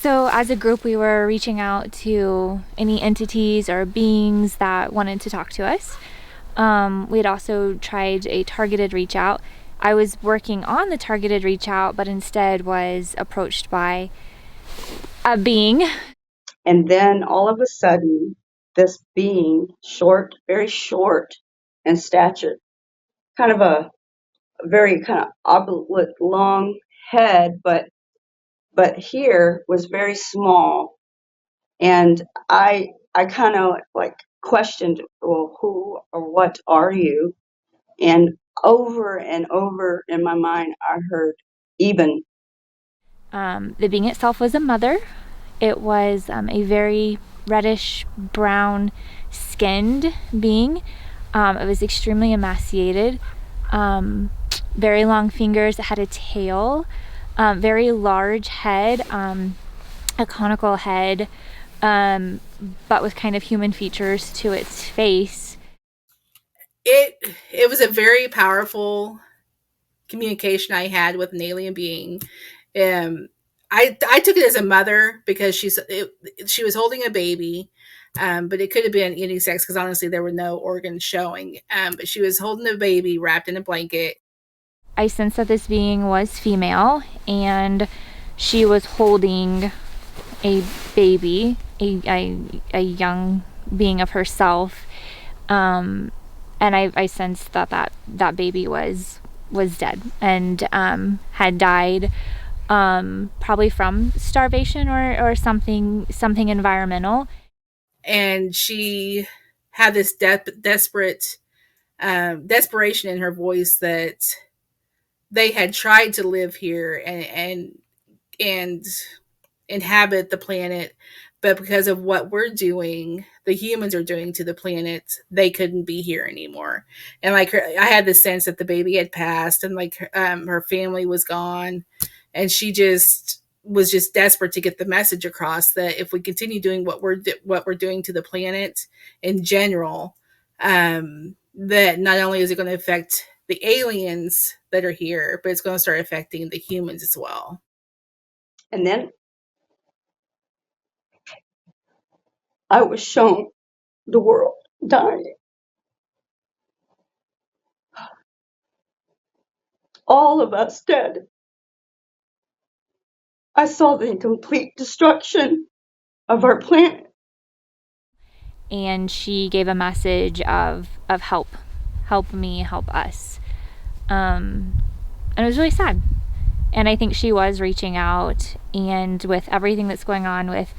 So, as a group, we were reaching out to any entities or beings that wanted to talk to us. We had also tried a targeted reach out. I was working on the targeted reach out, but instead was approached by a being. And then all of a sudden, this being, short, very short in stature, kind of a very kind of oblate, long head, but here was very small. And I kind of like questioned, well, who or what are you? And over in my mind, I heard Eben. The being itself was a mother. It was a very reddish brown skinned being. It was extremely emaciated, very long fingers. It had a tail, very large head, a conical head, but with kind of human features to its face. It was a very powerful communication I had with an alien being. Um, I took it as a mother because she was holding a baby, but it could have been any sex because honestly there were no organs showing. But she was holding a baby wrapped in a blanket. I sensed that this being was female, and she was holding a baby, a young being of herself, and I sensed that baby was dead and had died, probably from starvation or something environmental. And she had this desperate desperation in her voice that they had tried to live here and inhabit the planet, but because of what we're doing, the humans are doing to the planet, they couldn't be here anymore. And like I had the sense that the baby had passed, and like her family was gone, and she just was just desperate to get the message across that if we continue doing what we're doing to the planet in general, that not only is it going to affect the aliens that are here, but it's going to start affecting the humans as well. And then I was shown the world dying. All of us dead. I saw the complete destruction of our planet. And she gave a message of help me, help us, and it was really sad. And I think she was reaching out, and with everything that's going on with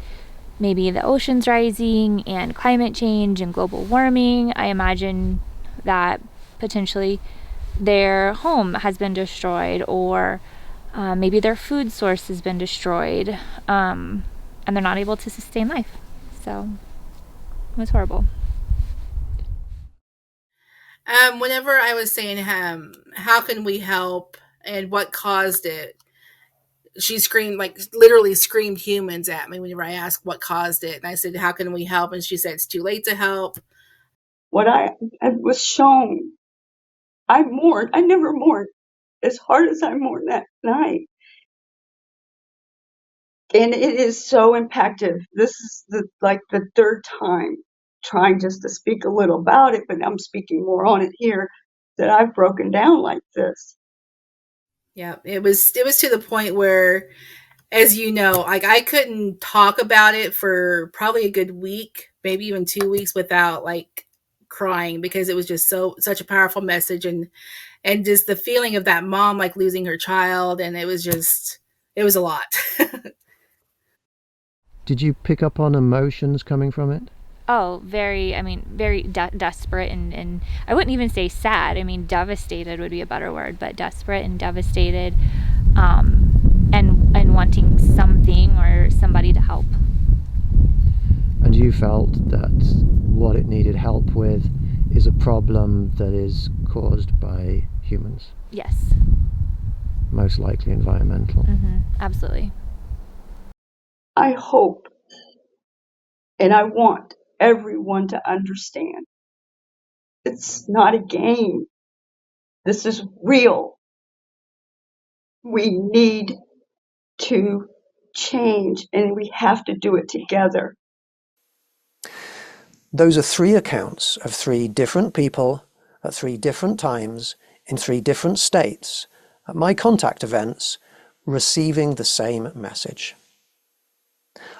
maybe the oceans rising and climate change and global warming, I imagine that potentially their home has been destroyed, or maybe their food source has been destroyed, and they're not able to sustain life. So it was horrible. Whenever I was saying, how can we help and what caused it, she screamed, like literally screamed humans at me whenever I asked what caused it. And I said, how can we help? And she said, it's too late to help. What I was shown, I mourned. I never mourned as hard as I mourned that night. And it is so impactful. This is the third time trying just to speak a little about it, but I'm speaking more on it here, that I've broken down like this. Yeah, it was to the point where, as you know, like I couldn't talk about it for probably a good week, maybe even 2 weeks without like crying because it was just such a powerful message, and just the feeling of that mom like losing her child, and it was a lot. Did you pick up on emotions coming from it? Oh, very, I mean, very desperate, and I wouldn't even say sad. I mean, devastated would be a better word, but desperate and devastated, and wanting something or somebody to help. And you felt that what it needed help with is a problem that is caused by humans, Yes. most likely environmental. Absolutely. I hope and I want everyone to understand it's not a game. This is real. We need to change, and we have to do it together. Those are 3 accounts of 3 different people at 3 different times in 3 different states at my contact events receiving the same message.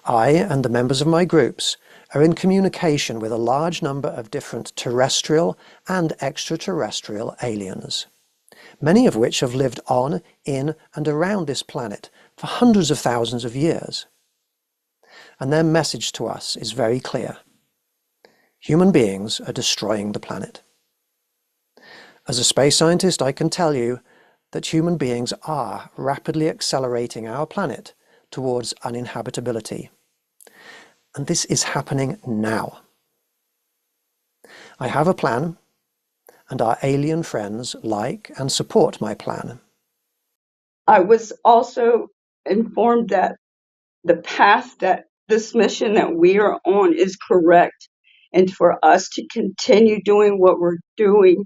I and the members of my groups are in communication with a large number of different terrestrial and extraterrestrial aliens, many of which have lived on, in, and around this planet for hundreds of thousands of years. And their message to us is very clear. Human beings are destroying the planet. As a space scientist, I can tell you that human beings are rapidly accelerating our planet towards uninhabitability. And this is happening now. I have a plan, and our alien friends like and support my plan. I was also informed that the path that this mission that we are on is correct. And for us to continue doing what we're doing,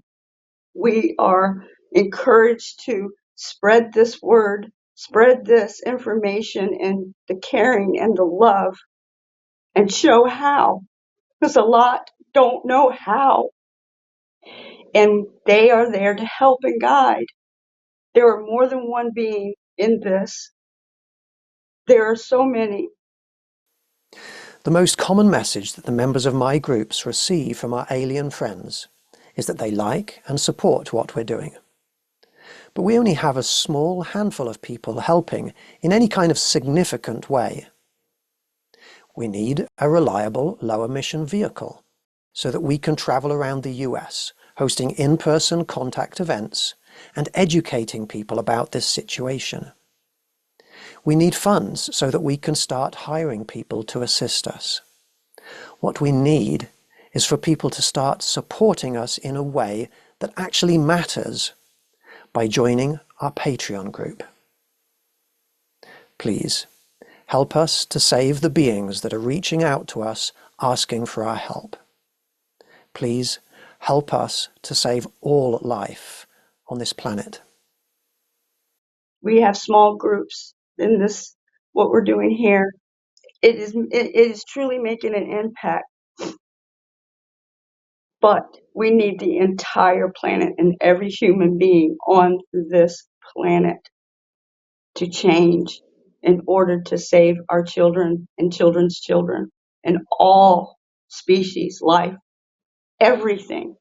we are encouraged to spread this word, spread this information and the caring and the love, and show how. Because a lot don't know how. And they are there to help and guide. There are more than one being in this. There are so many. The most common message that the members of my groups receive from our alien friends is that they like and support what we're doing. But we only have a small handful of people helping in any kind of significant way. We need a reliable low-emission vehicle so that we can travel around the US, hosting in-person contact events and educating people about this situation. We need funds so that we can start hiring people to assist us. What we need is for people to start supporting us in a way that actually matters by joining our Patreon group. Please, help us to save the beings that are reaching out to us asking for our help. Please, help us to save all life on this planet. We have small groups in this, what we're doing here. It is truly making an impact. But we need the entire planet and every human being on this planet to change in order to save our children and children's children and all species, life, everything.